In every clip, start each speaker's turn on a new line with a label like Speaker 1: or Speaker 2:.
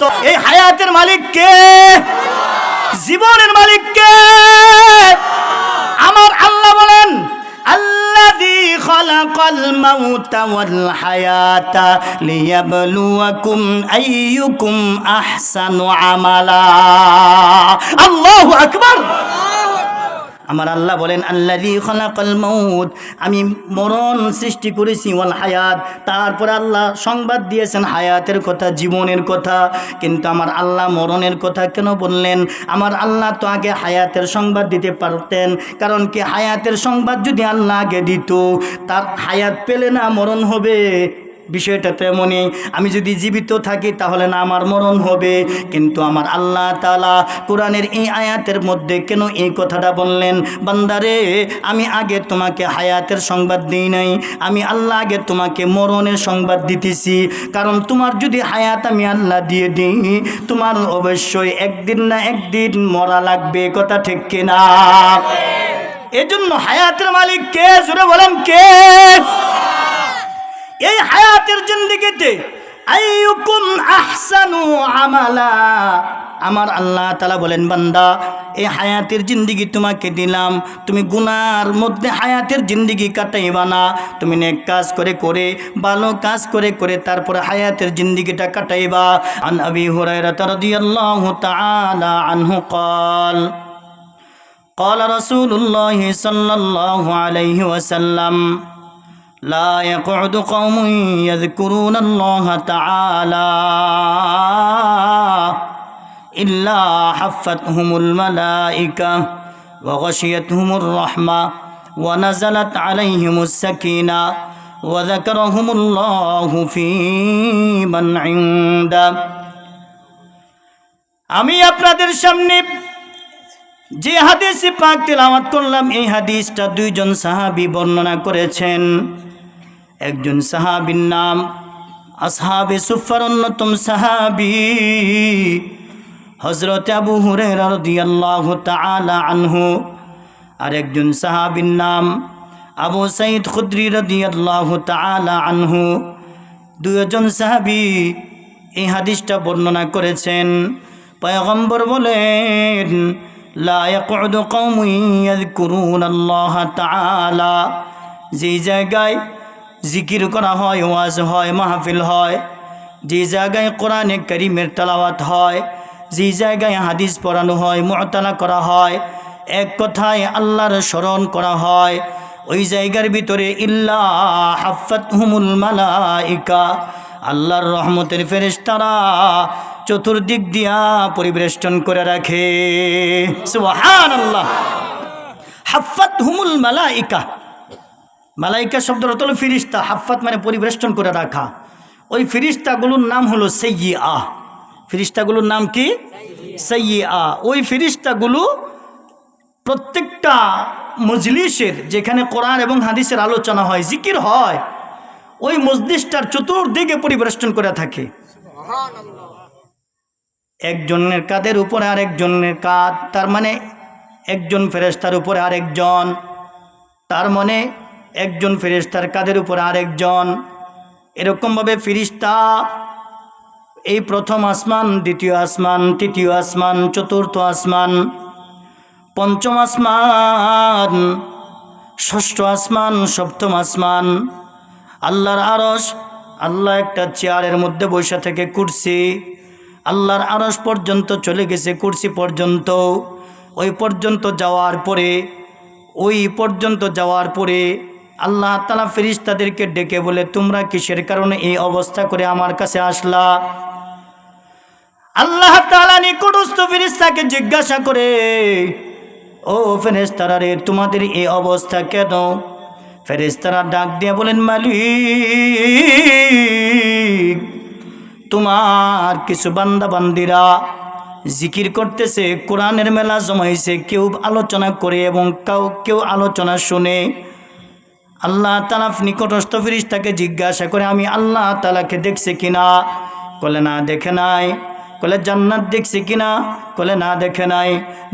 Speaker 1: তো এই হায়াতের মালিক কে? জীবনের মালিক কে? আমার আল্লাহ বলেন আল্লাযী খালাকাল মাউতা ওয়াল হায়াতা লিয়াবলুয়াকুম আইয়ুকুম আহসানু আমালা। আল্লাহু আকবার। আমার আল্লাহ বলেন আল্লাযী খালাকাল মাউত, আমি মরণ সৃষ্টি করেছি, ওয়াল হায়াত, তারপর আল্লাহ সংবাদ দিয়েছেন হায়াতের কথা, জীবনের কথা। কিন্তু আমার আল্লাহ মরণের কথা কেন বললেন? আমার আল্লাহ তো আগে হায়াতের সংবাদ দিতে পারতেন। কারণ কি, হায়াতের সংবাদ যদি আল্লাহ আগে দিত, তার হায়াত পেলে না মরণ হবে। বিষয়টা তেমনই, আমি যদি জীবিত থাকি তাহলে না আমার মরণ হবে। কিন্তু আমার আল্লাহ তাআলা কোরআনের এই আয়াতের মধ্যে কেন এই কথাটা বললেন? বান্দারে, আমি আগে তোমাকে হায়াতের সংবাদ দিই নাই, আমি আল্লাহ আগে তোমাকে মরণের সংবাদ দিতেছি। কারণ তোমার যদি হায়াত আমি আল্লাহ দিয়ে দিই, তোমার অবশ্যই একদিন না একদিন মরা লাগবে। কথা ঠিক কিনা? এজন্য হায়াতের মালিক কে? জোরে বলেন কে? এই হায়াতের জিন্দেগিতে আইয়ুকুম আহসানু আমালা, আমার আল্লাহ তাআলা বলেন বান্দা, এই হায়াতের জিন্দেগি তোমাকে দিলাম, তুমি গুনার মধ্যে হায়াতের জিন্দেগি কাটাইবা না। তুমি নেক কাজ করে করে, ভালো কাজ করে করে তারপরে হায়াতের জিন্দেগিটা কাটাইবা। আন আবি হুরায়রা রাদিয়াল্লাহু তাআলা আনহু قال قال رسول الله صلى الله عليه وسلم لا يقعد قوم يذكرون الله تعالى إلا حفتهم الملائكة وغشيتهم الرحمة ونزلت عليهم السكينة وذكرهم الله في من عنده। আমি আপনাদের সামনে যে হাদিস পাক তেলাওয়াত করলাম, এই হাদিসটা দুইজন সাহাবী বর্ণনা করেছেন। একজন সাহাবীর নাম আসহাবে সুফফার অন্যতম সাহাবী হযরত আবু হুরায়রা রাদিয়াল্লাহু তাআলা আনহু, আর একজন সাহাবীর নাম আবু সাঈদ খুদরি রাদিয়াল্লাহু তাআলা আনহু। দুইজন সাহাবী এই হাদিসটা বর্ণনা করেছেন। পয়গম্বর বলেন লা ইয়াকুদু কওমুন ইয়াযকুরুনাল্লাহা তাআলা, যে জায়গায় জিকির করা হয়, ওয়াজ হয়, মাহফিল হয়, যে জায়গায় কোরআনে কারীমের তেলাওয়াত হয়, যে জায়গায় হাদিস পড়ানো হয়, মুতালা করা হয়, এক কথায় আল্লাহর স্মরণ করা হয়, ওই জায়গার ভিতরে ইল্লা হাফাতহুমুল মালাইকা, আল্লাহর রহমতের ফেরেশতারা চতুর্দিক দিয়া পরিবেষ্টন করে রাখে। সুবহানাল্লাহ। হাফাতহুমুল মালাইকা, মালাইকা শব্দের অর্থ হলো ফেরেশতা। হাফাত মানে পরিবেষ্টন করে রাখা। ওই ফেরেশতাগুলোর নাম হলো সাইয়্যিআ। ফেরেশতাগুলোর নাম কি? সাইয়্যিআ। ওই ফেরেশতাগুলো প্রত্যেকটা মজলিসের, যেখানে কোরআন এবং হাদিসের আলোচনা হয়, জিকির হয়, ওই মজলিসটার চতুর্দিকে পরিবেষ্টন করে থাকে। একজনের কাঁধের উপরে আরেকজনের কাঁধ, তার মানে একজন ফেরেশতার উপরে আরেকজন, তার মানে একজন ফেরেশতার কাঁধের উপরে আরেকজন। এরকমভাবে ফেরেশতা এই প্রথম আসমান, দ্বিতীয় আসমান, তৃতীয় আসমান, চতুর্থ আসমান, পঞ্চম আসমান, ষষ্ঠ আসমান, সপ্তম আসমান, আল্লাহর আরশ, আল্লাহ একটা চেয়ারের মধ্যে বসে থেকে কুরসি, আল্লাহর আরশ পর্যন্ত চলে গেছে, কুরসি পর্যন্ত। ওই পর্যন্ত যাওয়ার পরে আল্লাহ তাআলা ফেরেশতাদেরকে ডেকে বলে, তোমরা কিসের কারণে এই অবস্থা করে আমার কাছে আসলা? আল্লাহ তাআলা নিকটস্থ ফেরেশতাকে জিজ্ঞাসা করে, ও ফেরেশতারা রে, তোমাদের এই অবস্থা কেন? ফেরেশতারা ডাক দিয়ে বলেন, মালিক, তোমার কিছু বান্দা বান্দিরা জিকির করতেছে, কোরআনের মেলা জমাইছে, কেউ আলোচনা করে এবং কেউ আলোচনা শুনে। আল্লাহ তাআলা নিকটস্থ ফেরেশতাকে জিজ্ঞাসা করে, আমি আল্লাহ তাআলাকে দেখছি কিনা? বলে না, দেখে নাই। কলে জান্নাত দেখছি কিনা, কলে না দেখে নাই।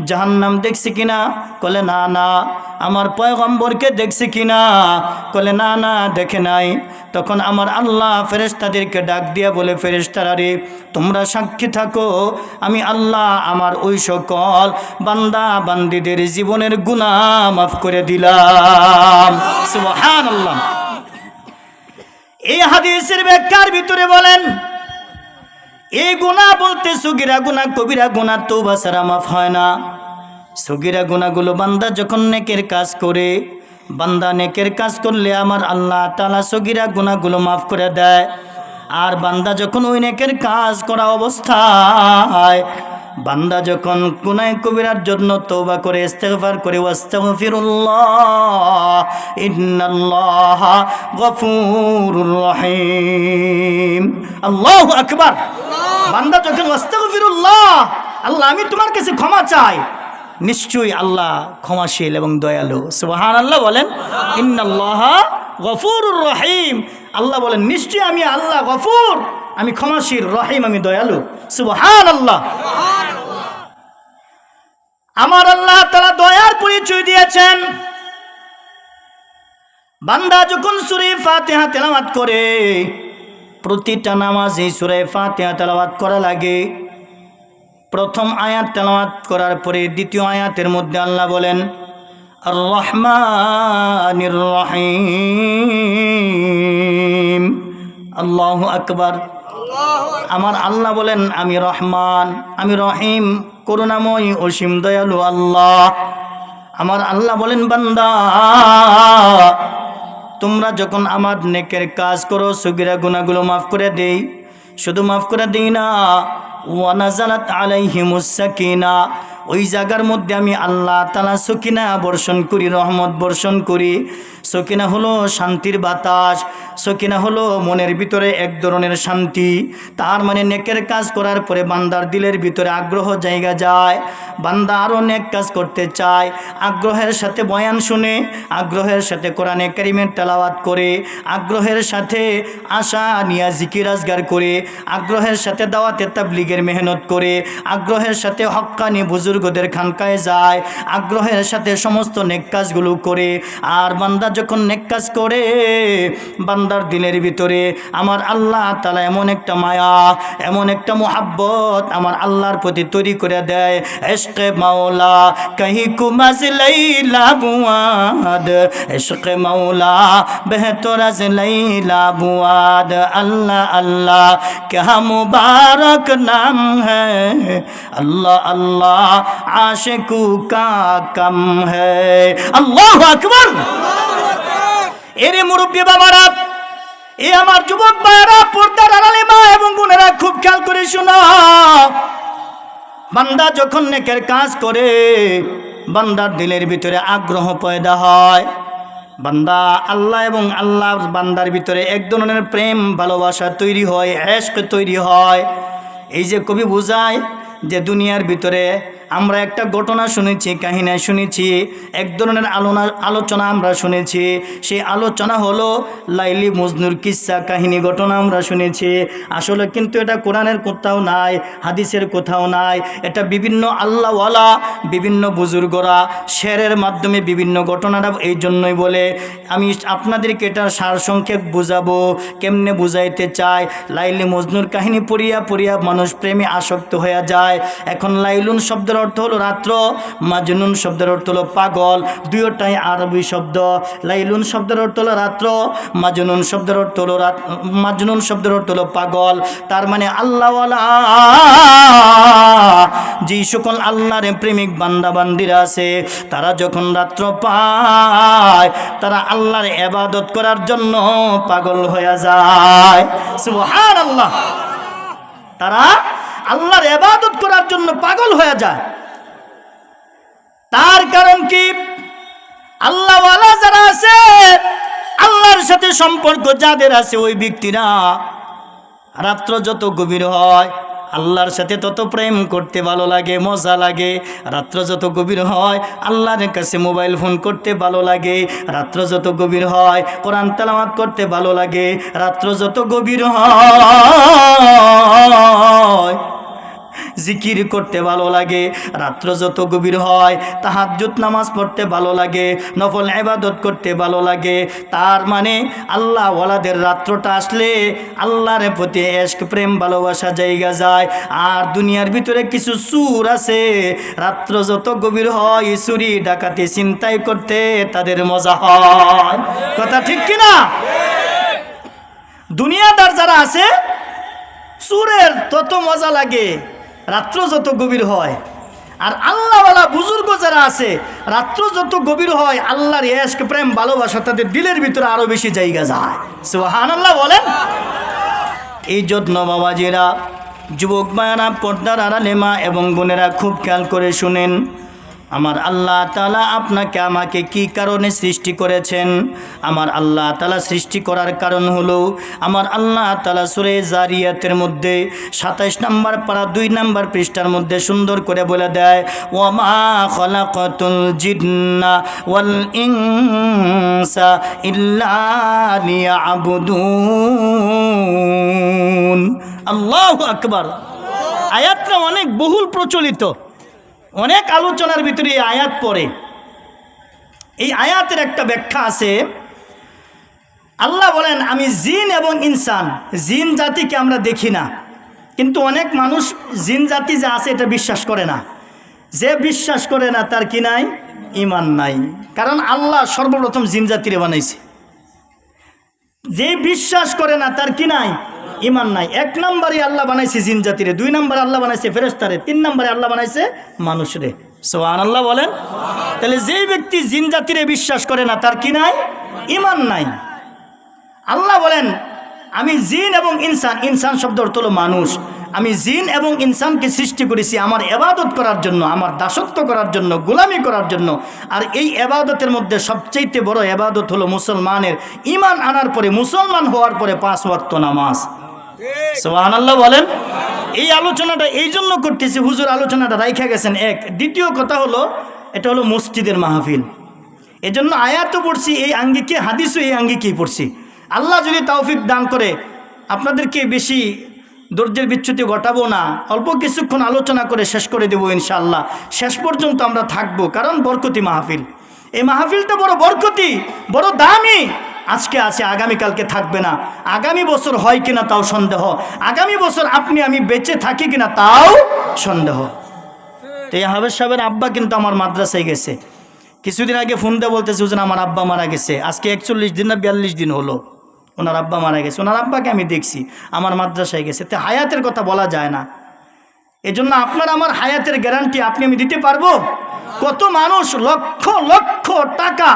Speaker 1: জাহান্নাম দেখছি কিনা, কলে না না। আমার পয়গম্বরকে দেখছি কিনা, কলে না না দেখে নাই। তখন আমার আল্লাহ ফেরেশতাদেরকে ডাক দিয়া বলে, ফেরেশতারা রে, তোমরা সাক্ষী থাকো, আমি আল্লাহ আমার ওই সকল বান্দা বান্দীদের জীবনের গুনাহ মাফ করে দিলাম। সুবহানাল্লাহ। এই হাদিসের ব্যাখ্যার ভিতরে বলেন, এই গুনাহ বলতে সগীরা গুনাহ, কবিরা গুনাহ তওবা ছাড়া মাফ হয় না। সগীরা গুনাহগুলো বান্দা যখন নেকের কাজ করে, বান্দা নেকের কাজ করলে আমার আল্লাহ তাআলা সগীরা গুনাহগুলো মাফ করে দেয়। আর বান্দা যখন ওই নেকের কাজ করা অবস্থায়, বান্দা যখন গুনাহ কবিরার জন্য তওবা করে ইস্তেগফার করে, ওয়াস্তাগফিরুল্লাহ ইন্নাল্লাহা গফুরুর রহিম, আল্লাহু আকবার। বান্দা যখন ওয়াস্তাগফিরুল্লাহ, আল্লাহ আমি তোমার কাছে ক্ষমা চাই, নিশ্চয়ই আল্লাহ ক্ষমাশীল এবং দয়ালু। সুবহানাল্লাহ বলেন। ইন্নাল্লাহা গফুরুর রহিম, আল্লাহ বলেন নিশ্চয়ই আমি আল্লাহ গফুর, আমি ক্ষমাশীল, রহিম আমি দয়ালু। সুবহানাল্লাহ। আমার আল্লাহ তাআলা দয়ার পরিচয় দিয়েছেন। বান্দা যখন সূরা ফাতিহা তেলাওয়াত করে, প্রতিটা নামাজে সূরা ফাতিহা তেলাওয়াত করা লাগে। প্রথম আয়াত তেলাওয়াত করার পরে দ্বিতীয় আয়াতের মধ্যে আল্লাহ বলেন আর রহমানির রহিম, আল্লাহু আকবার। আমার আল্লাহ বলেন আমি রহমান, আমি রহিম, করুণাময়, অসীম দয়ালু আল্লাহ। আমার আল্লাহ বলেন বান্দা তোমরা যখন আমার নেকের কাজ করো, সগীরা গুনাহগুলো মাফ করে দেই। শুধু মাফ করে দেই না, ওয়া নাযালাত আলাইহিমুস সাকিনা, ওই জায়গার মধ্যে আমি আল্লাহ তাআলা সকিনা বর্ষণ করি, রহমত বর্ষণ করি। সকিনা হলো শান্তির বাতাস, সকিনা হলো মনের ভিতরে এক ধরনের শান্তি। তার মানে নেকের কাজ করার পরে বান্দার দিলের ভিতরে আগ্রহ জায়গা যায়, বান্দা আরও নেক কাজ করতে চায়। আগ্রহের সাথে বয়ান শুনে, আগ্রহের সাথে কোরআনে কারিমের তেলাওয়াত করে, আগ্রহের সাথে আশা নিয়া জিকির আজগার করে, আগ্রহের সাথে দাওয়াতে তাবলীগের মেহনত করে, আগ্রহের সাথে হক্কানি বুজুর্গদের খানকায় যায়, আগ্রহের সাথে সমস্ত নেক কাজগুলো করে। আর বান্দা যখন নেক কাজ করে, বান্দার দিলের ভিতরে আমার আল্লাহ তাআলা এমন একটা মায়া, এমন একটা মোহাব্বত আমার আল্লাহর প্রতি তৈরি করে দেয়। ইশকে মাওলা কहीं কুমাজ লাইলা বুয়াদ, ইশকে মাওলা বেহতর আজ লাইলা বুয়াদ। আল্লাহ আল্লাহ क्या मुबारक नाम है, अल्लाह अल्लाह आशिकू का कम है। अल्लाहु আকবার। এরে মুরব্বী বাবারা, এ আমার যুবক ভাইরা, পর্দার আড়ালে মা এবং বোনেরা, খুব খেয়াল করে শোনো। বান্দা যখন নেকের কাজ করে, বান্দার দিলের ভিতরে আগ্রহ পয়দা হয়। বান্দা আল্লাহ এবং আল্লাহর বান্দার ভিতরে এক ধরনের প্রেম ভালোবাসা তৈরি হয়, ইশক তৈরি হয়। এই যে কবি বুঝায় যে দুনিয়ার ভিতরে আমরা একটা ঘটনা শুনেছি, কাহিনী শুনেছি, এক ধরনের আলোচনা আমরা শুনেছি। সেই আলোচনা হলো লাইলি মজনুর কিসসা, কাহিনী ঘটনা আমরা শুনেছি। আসলে কিন্তু এটা কোরআনের কোথাও নাই, হাদিসের কোথাও নাই। এটা বিভিন্ন আল্লাহওয়ালা, বিভিন্ন বুজুর্গরা শেরের মাধ্যমে বিভিন্ন ঘটনাটা এই জন্যই বলে। আমি আপনাদেরকে এটার সারসংক্ষেপ বুঝাবো, কেমনে বুঝাইতে চাই। লাইলি মজনুর কাহিনী পড়িয়া পড়িয়া মানুষ প্রেমে আসক্ত হয়ে যায়। এখন লাইলুন শব্দের অর্থ হলো রাত্র, মাজনুন শব্দের অর্থ হলো পাগল, দুইটাই আরবি শব্দ। লাইলুন শব্দের অর্থ হলো রাত্র, মাজনুন শব্দের অর্থ হলো মাজনুন শব্দের অর্থ হলো পাগল। তার মানে আল্লাহওয়ালা যে সকল আল্লাহর প্রেমিক বান্দা বান্দিরা আছে, তারা যখন রাত্র পায়, তারা আল্লাহর ইবাদত করার জন্য পাগল হয়ে যায়। সুবহানাল্লাহ। তারা আল্লাহর ইবাদত করার জন্য পাগল হয়ে যায়। তার কারণ কি? আল্লাহওয়ালা যারা আছে, আল্লাহর সাথে সম্পর্ক যাদের আছে, ওই ব্যক্তিরা রাত্র যত গভীর হয় আল্লাহর সাথে তত প্রেম করতে ভালো লাগে, মজা লাগে। রাত্র যত গভীর হয় আল্লাহর কাছে মোবাইল ফোন করতে ভালো লাগে। রাত্র যত গভীর হয় কোরআন তেলাওয়াত করতে ভালো লাগে। রাত্র যত গভীর হয় জিকির করতে ভালো লাগে, রাত্র যত গভীর হয় তাহাজ্জুদ নামাজ পড়তে ভালো লাগে, নফল ইবাদত করতে ভালো লাগে। তার মানে আল্লাহ ওয়ালাদের রাত্রটা আসলে আল্লাহর প্রতি ইশক প্রেম ভালোবাসা জায়গা যায়। আর দুনিয়ার ভিতরে কিছু সুর আছে, রাত্র যত গভীর হয় চুরি ডাকাতি চিন্তাই করতে তাদের মজা হয়। কথা ঠিক কিনা? দুনিয়াদার যারা আছে সুরের তত মজা লাগে রাত্র যত গভীর হয়। আর আল্লাহওয়ালা বুজুর্গ যারা আছে রাত্র যত গভীর হয় আল্লাহর ইশক প্রেম ভালোবাসা তাদের দিলের ভিতরে আরো বেশি জায়গা যায়। সুবহানাল্লাহ বলেন। এই জন্য বাবাজিরা, যুবক মায়েরা, পর্দার আড়ালে মা এবং বোনেরা খুব খেয়াল করে শুনেন, আমার আল্লাহ তাআলা আপনাকে আমাকে কি কারণে সৃষ্টি করেছেন? আমার আল্লাহ তাআলা সৃষ্টি করার কারণ হলো, আমার আল্লাহ তাআলা সূরা জারিয়াতের মধ্যে ২৭ নম্বর পারা ২ নম্বর পৃষ্ঠার মধ্যে সুন্দর করে বলে দেয়, ওয়ামা খলাকাতুল জিন্না ওয়াল ইনসা ইল্লা লিয়াবুদুন। আল্লাহু আকবার। আয়াতটা অনেক বহুল প্রচলিত, অনেক আলোচনার ভিতরে এই আয়াত পড়ে। এই আয়াতের একটা ব্যাখ্যা আছে। আল্লাহ বলেন, আমি জিন এবং ইনসান, জিন জাতিকে আমরা দেখি না, কিন্তু অনেক মানুষ জিন জাতি যে আছে এটা বিশ্বাস করে না। যে বিশ্বাস করে না তার কি নাই? ঈমান নাই। কারণ আল্লাহ সর্বপ্রথম জিন জাতিরে বানাইছে। যে বিশ্বাস করে না তার কি নাই? ঈমান নাই। ১ নম্বরে আল্লাহ বানাইছে জিন জাতিরে, ২ নম্বরে আল্লাহ বানাইছে ফেরেশতারে, ৩ নম্বরে আল্লাহ বানাইছে মানুষরে। সুবহানাল্লাহ বলেন। তাহলে যেই ব্যক্তি জিন জাতিরে বিশ্বাস করে না তার কি নাই? ঈমান নাই। আল্লাহ বলেন, আমি জিন এবং ইনসান, ইনসান শব্দ অর্থ হলো মানুষ, আমি জিন এবং ইনসানকে সৃষ্টি করেছি আমার ইবাদত করার জন্য, আমার দাসত্ব করার জন্য, গোলামি করার জন্য। আর এই ইবাদতের মধ্যে সবচেয়ে বড় ইবাদত হলো মুসলমানের ঈমান আনার পরে, মুসলমান হওয়ার পরে ৫ ওয়াক্ত নামাজ। সুবহানাল্লাহ বলেন। এই আলোচনাটা এই জন্য করতেছি, হুজুর আলোচনাটা রাইখা গেছেন এক। দ্বিতীয় কথা হলো, এটা হলো মসজিদের মাহফিল। এজন্য আয়াতও পড়ছি এই আঙ্গিকে, হাদিসও এই আঙ্গিকেই পড়ছি। আল্লাহ যদি তৌফিক দান করে আপনাদেরকে বেশি ধৈর্যের বিচ্যুতি ঘটাবো না, অল্প কিছুক্ষণ আলোচনা করে শেষ করে দেবো ইনশাআল্লাহ। শেষ পর্যন্ত আমরা থাকবো, কারণ বরকতি মাহফিল। এই মাহফিলটা বড় বরকতি, বড় দামি। আজকে আছে, আগামীকালকে থাকবে না। আগামী বছর হয় কিনা তাও সন্দেহ, আগামী বছর আপনি আমি বেঁচে থাকি কিনা তাও সন্দেহ। তো এই হাফেজ সাহেবের আব্বা কিন্তু আমার মাদ্রাসায় গেছে। কিছুদিন আগে ফোন দিয়ে বলতেছে, হুজুর আমার আব্বা মারা গেছে। আজকে ৪১ দিন না ৪২ দিন হলো ওনার আব্বা মারা গেছে। ওনার আব্বাকে আমি দেখছি, আমার মাদ্রাসায় গেছে। তো হায়াতের কথা বলা যায় না। এজন্য আপনার আমার হায়াতের গ্যারান্টি আপনি আমি দিতে পারবো? কত মানুষ লক্ষ লক্ষ টাকা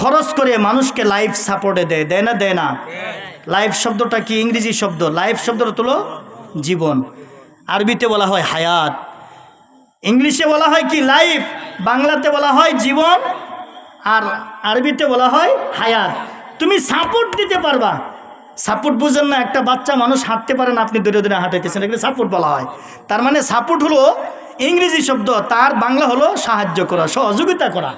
Speaker 1: খরচ করে মানুষকে লাইফ সাপোর্টে দেয়, দেয় না? দেয় না? লাইফ শব্দটা কি? ইংরেজি শব্দ। লাইফ শব্দটা হলো জীবন, আরবিতে বলা হয় হায়াত, ইংলিশে বলা হয় কি? লাইফ। বাংলাতে বলা হয় জীবন, আর আরবিতে বলা হয় হায়াত। তুমি সাপোর্ট দিতে পারবা। সাপোর্ট বুঝেন না? একটা বাচ্চা মানুষ হাঁটতে পারে না, আপনি দূরে দূরে হাঁটাইতেছেন, এগুলো সাপোর্ট বলা হয়। তার মানে সাপোর্ট হলো ইংরেজি শব্দ, তার বাংলা হলো সাহায্য করা, সহযোগিতা করা।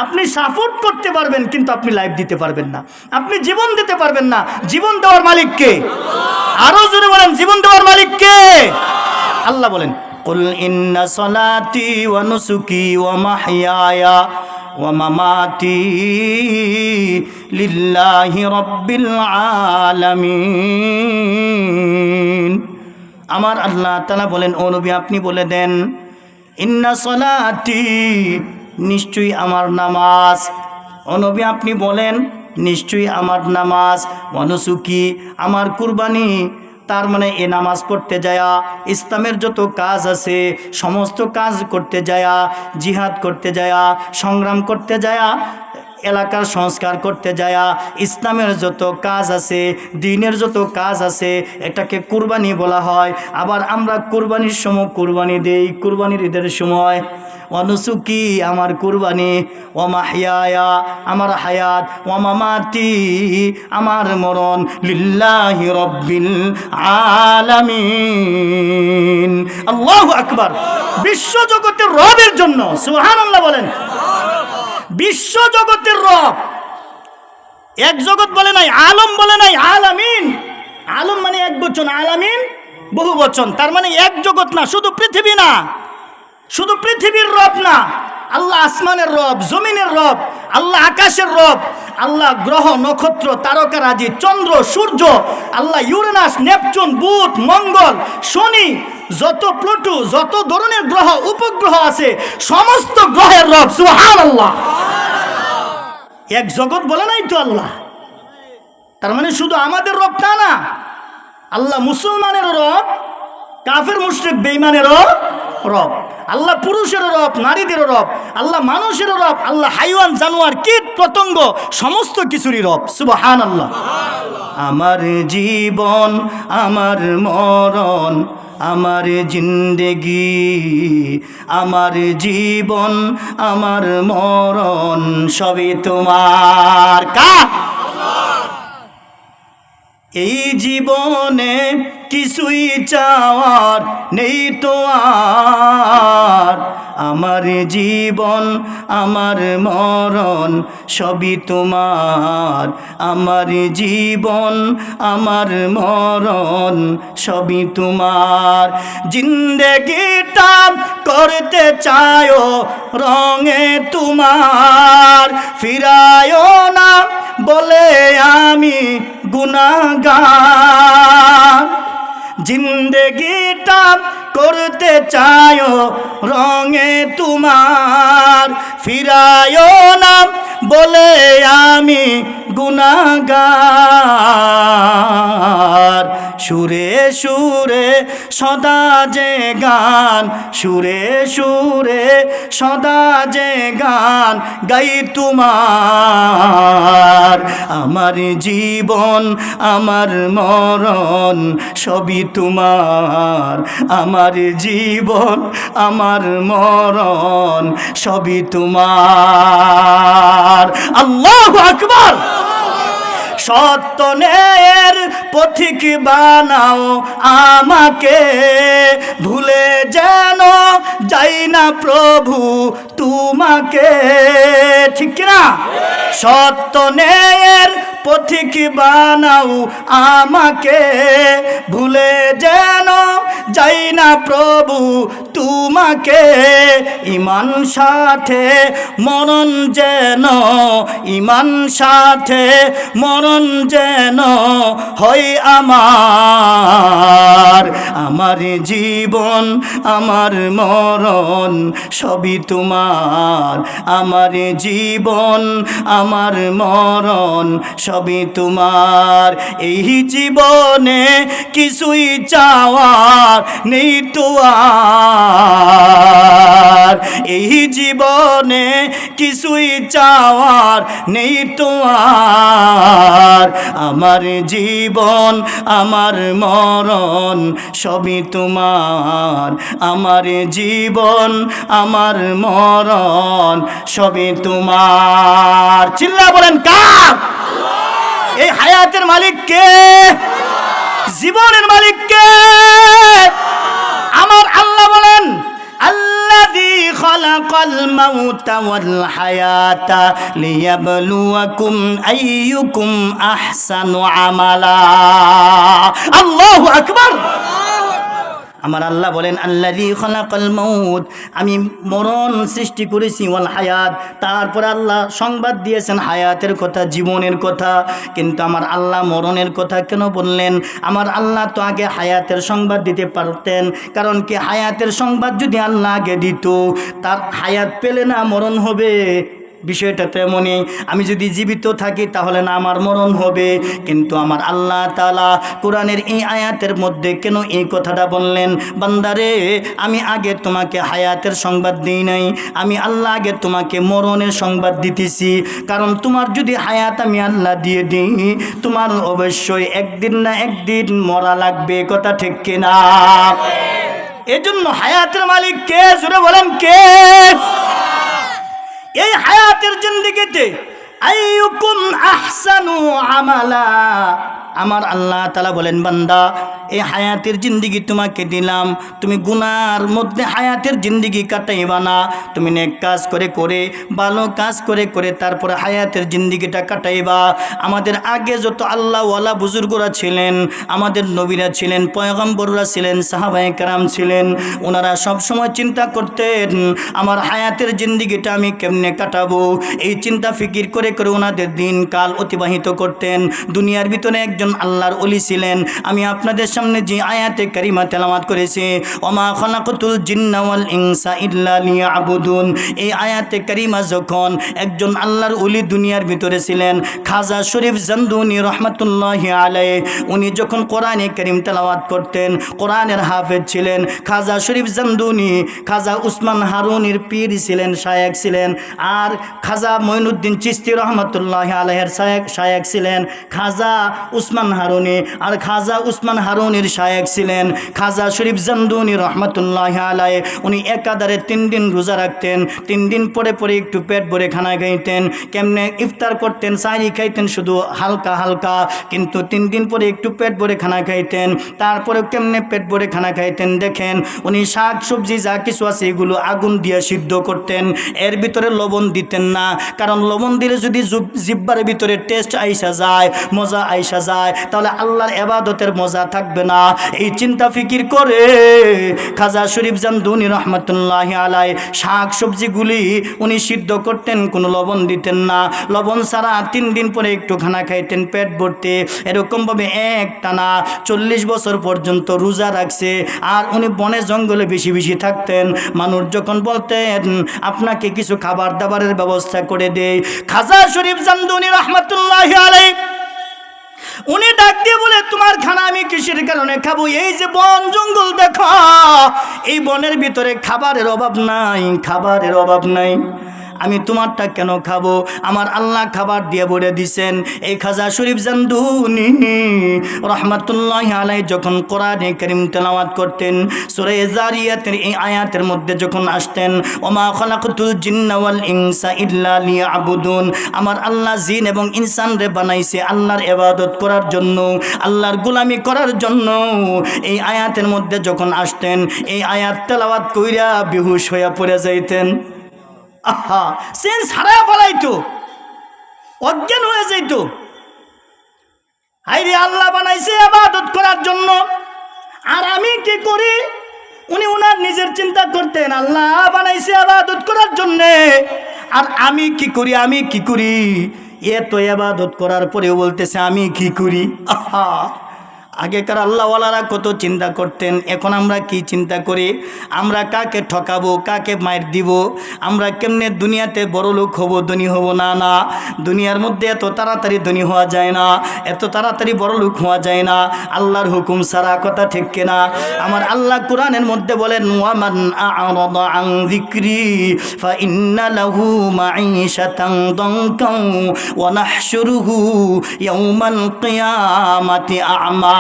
Speaker 1: আপনি সাপোর্ট করতে পারবেন, কিন্তু আপনি লাইফ দিতে পারবেন না, আপনি জীবন দিতে পারবেন না। জীবন দেওয়ার মালিক কে? আরো জোরে বলেন, জীবন দেওয়ার মালিক কে? আল্লাহ বলেন, কুল ইন্না সলাতি ওয়া নুসুকি ওয়া মাহইয়ায়া ওয়া মামাতি লিল্লাহি রাব্বিল আলামিন। আমার আল্লাহ তাআলা বলেন, ও নবী আপনি বলে দেন, ইন্না সলাতি, নিশ্চয়ই আমার নামাজ। ও নবী আপনি বলেন, নিশ্চয়ই আমার নামাজ, ওয়া নুসুকি, আমার কুরবানি। তার মানে এ নামাজ পড়তে যায়া, ইসলামের যত কাজ আছে সমস্ত কাজ করতে যায়া, জিহাদ করতে যায়া, সংগ্রাম করতে যায়া, এলাকার সংস্কার করতে যায়া, ইসলামের যত কাজ আছে, দ্বীনের যত কাজ আছে, এটাকে কুরবানি বলা হয়। আবার আমরা কুরবানির সময় কুরবানি দেই, কুরবানির ঈদের সময়। অনুসুকি, আমার কুরবানি, ও মাহিয়ায়া, আমার হায়াত, ও মামাতি, আমার মরণ, লিল্লাহি রাব্বিল আলামিন। আল্লাহু আকবার। বিশ্ব জগতের রবের জন্য। সুবহানাল্লাহ বলেন। বিশ্ব জগতের রব, এক জগৎ বলে নাই, আলম বলে নাই, আলামিন। আলম মানে এক বচন, আলামিন বহু বচন, তার মানে এক জগৎ না, শুধু পৃথিবী না, শুধু পৃথিবীর রব না, আল্লাহ আসমানের রব, জমিনের রব, আল্লাহ আকাশের রব, আল্লাহ গ্রহ নক্ষত্র তারকারাজি চন্দ্র সূর্য, আল্লাহ ইউরেনাস নেপচুন বুধ মঙ্গল শনি, যত প্লুটো, যত ধরনের গ্রহ উপগ্রহ আছে সমস্ত গ্রহের রব সুবহানাল্লাহ। এক জগৎ বলে নাই তো আল্লাহ, তার মানে শুধু আমাদের রব তা না, আল্লাহ মুসলমানেরও রব, কাফের মুশরিক বেঈমানেরও রব, আল্লাহ পুরুষেরও রব, নারীদেরও রব, আল্লাহ মানুষেরও রব, আল্লাহ হাইওয়ান জানোয়ার কীট পতঙ্গ সমস্ত কিছুরই রব সুবহানাল্লাহ। আমার জীবন আমার মরণ আমার জিন্দেগি, আমার জীবন আমার মরণ সবই তোমার। কার? এই জীবনে কিছুই চাওয়ার নেই তো আর, আমার জীবন আমার মরণ সবই তোমার, আমার জীবন আমার মরণ সবই তোমার। জিন্দেগিটা করতে চায়ো রঙে তোমার, ফিরায়ো না বলে আমি গুনাহগার। জিন্দেগিটা করতে চায়ো রঙে তোমার, ফিরায়ো না বলে আমি গুনাহগার। সুরে সুরে সদা যে গান, সুরে সুরে সদা যে গান গাই তোমার। আমার জীবন আমার মরণ সবই তোমার, আমার জীবন আমার মরণ সবই তোমার। আল্লাহু আকবার। সত্য ন্যায়ের পথিক বানাও আমাকে, ভুলে যেন যাই না প্রভু তোমাকে। ঠিক না? সত্য ন্যায়ের পথিক বানাও আমাকে, ভুলে যেন যাই না প্রভু তোমাকে। ইমান সাথে মরণ যেন, ইমান সাথে মরণ যেন হয় আমার। আমার জীবন আমার মরণ সবই তোমার, আমার জীবন আমার মরণ সবই তোমার। এই জীবনে কিছুই চাওয়ার নেই তো আর, এই জীবনে কিছুই চাওয়ার নেই তো আর। আমার জীবন আমার মরণ সবই তোমার, আমার জীবন আমার মরণ সবই তোমার। চিল্লা বলেন কার? এই হায়াতের মালিক কে? জীবনের মালিক কে? আমার আল্লাহ বলেন আল্লাযী খালাকাল মাউতা ওয়াল হায়াতা লিয়াবলুয়াকুম আইয়ুকুম আহসানু আমালা। আল্লাহু আকবার। আমার আল্লাহ বলেন আল্লাযী খালাকাল মাউত, আমি মরণ সৃষ্টি করেছি, ওয়াল হায়াত, তারপর আল্লাহ সংবাদ দিয়েছেন হায়াতের কথা, জীবনের কথা। কিন্তু আমার আল্লাহ মরণের কথা কেন বললেন? আমার আল্লাহ তো আগে হায়াতের সংবাদ দিতে পারতেন, কারণ কি হায়াতের সংবাদ যদি আল্লাহ আগে দিত, তার হায়াত পেলে না মরণ হবে। বিষয়টা তেমনই, আমি যদি জীবিত থাকি তাহলে না আমার মরণ হবে। কিন্তু আমার আল্লাহ তাআলা কোরআনের এই আয়াতের মধ্যে কেন এই কথাটা বললেন? বান্দারে, আমি আগে তোমাকে হায়াতের সংবাদ দিই নাই, আমি আল্লাহ আগে তোমাকে মরণের সংবাদ দিতেছি। কারণ তোমার যদি হায়াত আমি আল্লাহ দিয়ে দিই, তোমার অবশ্যই একদিন না একদিন মরা লাগবে। কথা ঠিক কিনা? এজন্য হায়াতের মালিক কে? জোরে বলেন কে? এই হায়াতের জিন্দেগিতে আইয়ুকুম আহসানু আমালা, আমার আল্লাহ তাআলা বলেন, বান্দা এই হায়াতের জিন্দিগি তোমাকে দিলাম, তুমি গুনার মধ্যে হায়াতের জিন্দিগি কাটাইবা না, তুমি নেক কাজ করে করে ভালো কাজ করে করে তারপরে হায়াতের জিন্দিগিটা কাটাইবা। আমাদের আগে যত আল্লাহওয়ালা বুজুর্গরা ছিলেন, আমাদের নবীরা ছিলেন, পয়গম্বররা ছিলেন, সাহাবায়ে কেরাম ছিলেন, ওনারা সব সময় চিন্তা করতেন আমার হায়াতের জিন্দিগিটা আমি কেমনে কাটাবো। এই চিন্তা ফিকির করে করে ওনাদের দিন কাল অতিবাহিত করতেন। দুনিয়ার ভিতরে একজন আল্লাহর ওলি ছিলেন। আমি আপনাদের সামনে যে আয়াতে কারিমা তেলাওয়াত করেছি, ওমা খালাকাতুল জিন্না ওয়াল ইনসা ইল্লা লিয়াবুদুন, এই আয়াতে কারিমা যখন একজন আল্লাহর ওলি দুনিয়ার ভিতরে ছিলেন, খাজা শরীফ জান্দুনি রহমাতুল্লাহি আলাইহি, উনি যখন কোরআনে কারিম তেলাওয়াত করতেন, কোরআনের হাফেজ ছিলেন খাজা শরীফ জান্দুনি। খাজা উসমান হারুনির পীর ছিলেন, শায়েখ ছিলেন। আর খাজা মঈনুদ্দিন চিশতি রহমাতুল্লাহি আলাইহির শায়েখ ছিলেন খাজা উসমান হারুনি। আর খাজা উসমান হারুনির শায়েখ ছিলেন খাজা শরীফ জান্দুনি রহমাতুল্লাহি আলাইহি। উনি একাধারে 3 দিন রোজা রাখতেন, 3 দিন পরে পরে একটু পেট ভরে খানা খাইতেন। কেমনে ইফতার করতেন, সাহরি খাইতেন শুধু হালকা হালকা, কিন্তু 3 দিন পরে একটু পেট ভরে খানা খাইতেন। তারপরে কেমনে পেট ভরে খানা খাইতেন দেখেন, উনি শাক সবজি যা কিছু আছে এগুলো আগুন দিয়ে সিদ্ধ করতেন, এর ভিতরে লবণ দিতেন না। কারণ লবণ দিলে যদি জিহ্বার ভিতরে টেস্ট আইসা যায়, মজা আইসা যায়, তাহলে আল্লাহর ইবাদতের মজা থাকবে না। এই চিন্তা ফিকির করে খাজা শরীফ জামদুনি রহমাতুল্লাহি আলাইহি শাক সবজিগুলি উনি সিদ্ধ করতেন, কোনো লবণ দিতেন না। লবণ ছাড়া 3 দিন পরে একটু খানা খাইতেন পেট ভরতে। এরকমভাবে একটানা 40 বছর পর্যন্ত রোজা রাখছে। আর উনি বনে জঙ্গলে বেশি বেশি থাকতেন। মানুষ যখন বলতেন আপনাকে কিছু খাবার দাবারের ব্যবস্থা করে দেই, খাজা শরীফ জামদুনি রহমাতুল্লাহি আলাইহি উনি ডাক দিয়ে বলে, তোমার খানা আমি কিসের কারণে খাবো? এই যে বন জঙ্গল দেখো, এই বনের ভিতরে খাবারের অভাব নাই, খাবারের অভাব নাই, আমি তোমারটা কেন খাবো? আমার আল্লাহ খাবার দিয়ে ভরে দিছেন। এই খাজা শরীফ জামদুনি রহমাতুল্লাহি আলাইহি যখন কোরআনে কারীম তেলাওয়াত করতেন, সূরা যারিয়াতের এই আয়াতের মধ্যে যখন আসতেন, ওমা খালাকাতুল জিন্না ওয়াল ইনসা ইল্লা লিয়াবুদুন, আমার আল্লাহ জিন এবং ইনসানরে বানাইছে আল্লাহর ইবাদত করার জন্য, আল্লাহর গোলামি করার জন্য। এই আয়াতের মধ্যে যখন আসতেন, এই আয়াত তেলাওয়াত কইরা বেহুশ হইয়া পড়ে যাইতেন। আহা, সেন্স হারায় ফেলাইতো, অজ্ঞান হয়ে যাইতো। হাইরে আল্লাহ বানাইছে ইবাদত করার জন্য, আর আমি কি করি? উনি ওনার নিজের চিন্তা করতেন, আল্লাহ বানাইছে ইবাদত করার জন্য, আর আমি কি করি, আমি কি করি? এত ইবাদত করার পরেও বলতেছে আমি কি করি। আহা, আগেকার আল্লাহওয়ালারা কত চিন্তা করতেন, এখন আমরা কি চিন্তা করি? আমরা কাকে ঠকাবো, কাকে মার দিব, আমরা কেমনে দুনিয়াতে বড় লোক হব, ধনী হব। না না, দুনিয়ার মধ্যে এত তাড়াতাড়ি ধনী হওয়া যায় না, এত তাড়াতাড়ি বড় লোক হওয়া যায় না আল্লাহর হুকুম ছাড়া। কথা ঠিক কিনা? আমার আল্লাহ কোরআনের মধ্যে বলেন, ওয়ামান আ'রাদা আন যিকরি ফাইন্না লাহু মাঈশাতান দানকা ওয়া নাহশুরুহু ইয়াওমাল কিয়ামাতি আ'মা।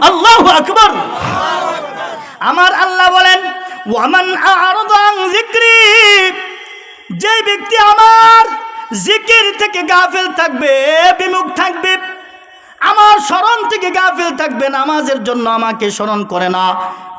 Speaker 1: আল্লাহু আকবার। আমার আল্লাহ বলেন, ওয়ামান আ'রাদা আন যিকরি, যে ব্যক্তি আমার জিকির থেকে গাফিল থাকবে, বিমুখ থাকবে, আমার স্মরণ থেকে গাফিল থাকবে, নামাজের জন্য আমাকে স্মরণ করে না,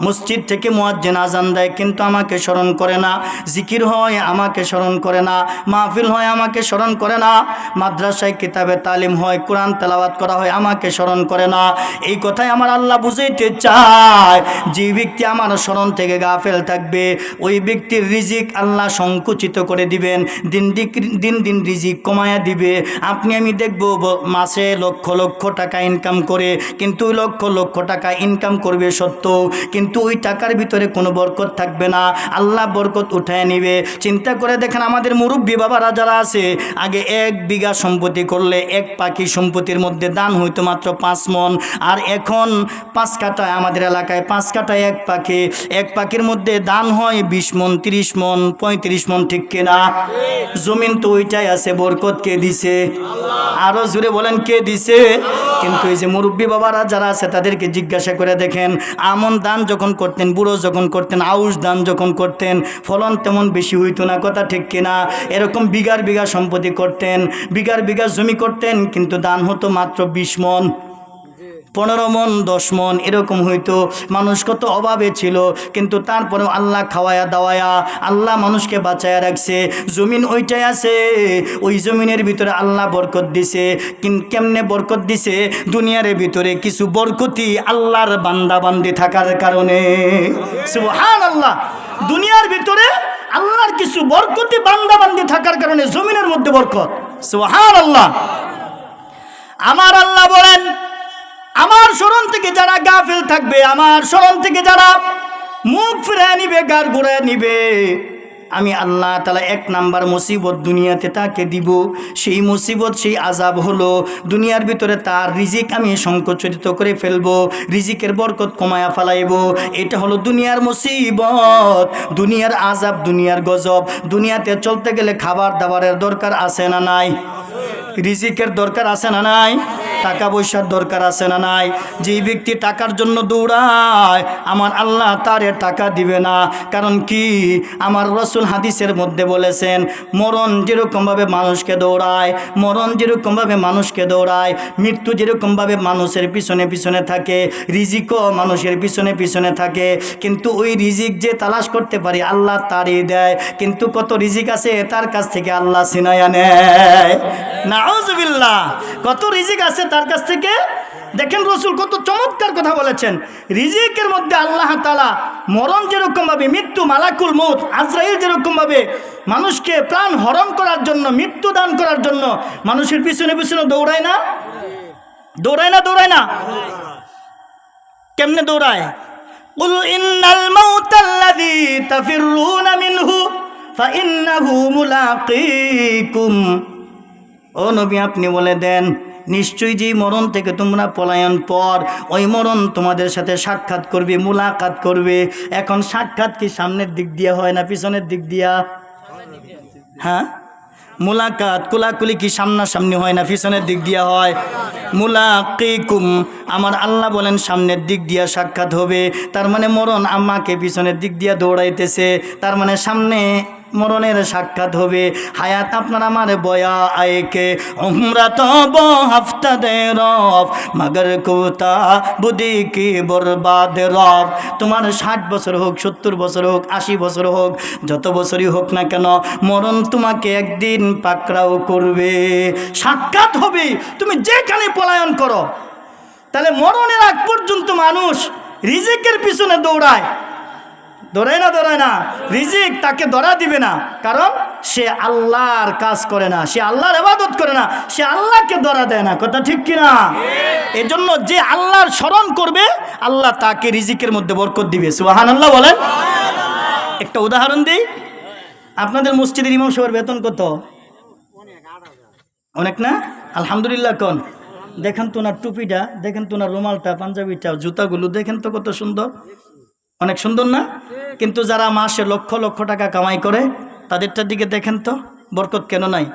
Speaker 1: মসজিদ থেকে মুয়াজ্জিন আজান দেয় কিন্তু আমাকে স্মরণ করে না, জিকির হয় আমাকে স্মরণ করে না, মাহফিল হয় আমাকে স্মরণ করে না, মাদ্রাসায় কিতাবে তালিম হয়, কোরআন তেলাওয়াত করা হয়, আমাকে স্মরণ করে না। এই কথাই আমার আল্লাহ বুঝাইতে চায়, যে ব্যক্তি আমার স্মরণ থেকে গাফিল থাকবে ওই ব্যক্তির রিজিক আল্লাহ সংকুচিত করে দিবেন, দিন দিন রিজিক কমায়া দিবে। আপনি আমি দেখব মাসে লক্ষ লক্ষ টাকা ইনকাম করে, কিন্তু ওই লক্ষ লক্ষ টাকা ইনকাম করবে সত্য, কিন্তু ওই টাকার ভিতরে কোনো বরকত থাকবে না, আল্লাহ বরকত উঠায় নিবে। চিন্তা করে দেখেন, আমাদের মুরব্বী বাবারা যারা আছে, আগে 1 বিঘা সম্পত্তি করলে 1 পাখি সম্পত্তির মধ্যে দান হইতো মাত্র 5 মণ, আর এখন 5 কাঠায়, আমাদের এলাকায় 5 কাঠায় 1 পাখি, 1 পাখির মধ্যে দান হয় 20 মণ, 30 মণ, 35 মণ। ঠিক কিনা? জমিন তো ওইটাই আছে, বরকত কে দিছে? আরো জোরে বলেন, কে দিছে? কিন্তু এই যে মুরব্বী বাবারা যারা আছে তাদেরকে জিজ্ঞাসা করে দেখেন, আমন দান যখন করতেন, বুড়ো যখন করতেন, আউশ দান যখন করতেন, ফলন তেমন বেশি হইতো না, কথা ঠিক কিনা? এরকম বিঘার বিঘা সম্পত্তি করতেন, বিঘার বিঘা জমি করতেন, কিন্তু দান হতো মাত্র 20 মণ, 15 মণ, 10 মণ এরকম হইতো। মানুষ কত অভাবে ছিল, কিন্তু তারপরেও আল্লাহ খাওয়ায়া দাওয়ায়া আল্লাহ মানুষকে বাঁচায়া রাখছে। জমিন ওইটাই আছে, ওই জমিনের ভিতরে আল্লাহ বরকত দিছে। কেমনে বরকত দিছে? দুনিয়ার ভিতরে কিছু বরকতি আল্লাহর বান্দা বান্দি থাকার কারণে। সুবহানাল্লাহ। দুনিয়ার ভিতরে আল্লাহর কিছু বরকতি বান্দা বান্দি থাকার কারণে জমিনের মধ্যে বরকত। সুবহানাল্লাহ। আমার আল্লাহ বলেন, আমার স্মরণ থেকে যারা গাফিল থাকবে, আমার স্মরণ থেকে যারা মুখ ফিরে নিবে, গার ঘুরে নিবে, আমি আল্লাহ তাআলা 1 নাম্বার মুসিবত দুনিয়াতে তাকে দিব। সেই মুসিবত, সেই আযাব হলো দুনিয়ার ভিতরে তার রিজিক আমি সংকুচিত করে ফেলবো, রিজিকের বরকত কমায়া ফেলাইব। এটা হলো দুনিয়ার মুসিবত, দুনিয়ার আযাব, দুনিয়ার গজব। দুনিয়াতে চলতে গেলে খাবার দাবারের দরকার আছে না নাই? রিজিকের দরকার আছে না নাই? টাকা পয়সার দরকার আছে না নাই? যেই ব্যক্তি টাকার জন্য দৌড়ায়, আমার আল্লাহ তারে টাকা দিবে না। কারণ কি? আমার রাসূল হাদিসের মধ্যে বলেছেন, মরণ যেরকমভাবে মানুষকে দৌড়ায়, মরণ যেরকমভাবে মানুষকে দৌড়ায়, মৃত্যু যেরকমভাবে মানুষের পিছনে পিছনে থাকে, রিজিকও মানুষের পিছনে পিছনে থাকে। কিন্তু ওই রিজিক যে তালাশ করতে পারি আল্লাহ তারই দেয়, কিন্তু কত রিজিক আছে তার কাছ থেকে আল্লাহ ছিনাইয়া নেয়। নাউজুবিল্লাহ। কত রিজিক আছে তার কাছ থেকে। দেখেন রাসূল কত চমৎকার কথা বলেছেন। রিজিকের মধ্যে আল্লাহ তাআলা মরণ যেরকমভাবে, মৃত্যু মালাকুল মউত আজরাইল যেরকমভাবে মানুষকে প্রাণ হরণ করার জন্য, মৃত্যু দান করার জন্য মানুষের পিছনে পিছনে দৌড়ায় না? দৌড়ায় না? দৌড়ায় না? কেমনে দৌড়ায়? কুল ইন্নাল মাউতাল্লাযী তাফিররুনা মিনহু ফাইন্নাহু মুলাকীকুম। ও নবী, আপনি বলে দেন, নিশ্চয়ই যে মরণ থেকে তোমরা পলায়ন পর, ওই মরণ তোমাদের সাথে সাক্ষাৎ করবে, মুলাকাত করবে। এখন সাক্ষাৎ কি সামনের দিক দিয়া হয় না পিছনের দিক দিয়া? হ্যাঁ, মুলাকাত কোলাকুলি কি সামনাসামনি হয় না পিছনের দিক দিয়া হয়? মুলাকিকুম, আমার আল্লাহ বলেন সামনের দিক দিয়া সাক্ষাৎ হবে। তার মানে মরণ আমাকে পিছনের দিক দিয়া দৌড়াইতেছে, তার মানে সামনে মরণের সাক্ষাৎ হবে। হায়াত আপনার আমার বয়া আয়কে উমরা তো হাফতা দে রব মগর কোতা বুদ্ধি কি বরবাদ রব। তোমার 60 বছর হোক, 70 বছর হোক, 80 বছর হোক, যত বছরই হোক না কেন, মরণ তোমাকে একদিন পাকড়াও করবে, সাক্ষাৎ হবে। তুমি যেখানে পলায়ন করো। তাহলে মরণের আগ পর্যন্ত মানুষ রিজিকের পিছনে দৌড়ায়। দৌড়ায় না? দৌড়ায় না? রিজিক তাকে ধরা দিবে না, কারণ সে আল্লাহর কাজ করে না, সে আল্লাহর ইবাদত করে না, সে আল্লাহকে ধরা দেয় না। কথা ঠিক কিনা? এজন্য যে আল্লাহর স্মরণ করবে আল্লাহ তাকে রিজিকের মধ্যে বরকত দিবে। সুবহানাল্লাহ বলেন। একটা উদাহরণ দিই। আপনাদের মসজিদের ইমাম সাহেবের বেতন কত? অনেক না? আলহামদুলিল্লাহ। কোন দেখেন তো ওনার টুপিটা, দেখেন তো ওনার রুমালটা, পাঞ্জাবিটা, জুতাগুলো দেখেন তো কত সুন্দর, অনেক সুন্দর না? কিন্তু যারা মাসে লক্ষ লক্ষ টাকা কামাই করে তাদেরটার দিকে দেখেন তো, বরকত কেন নাই?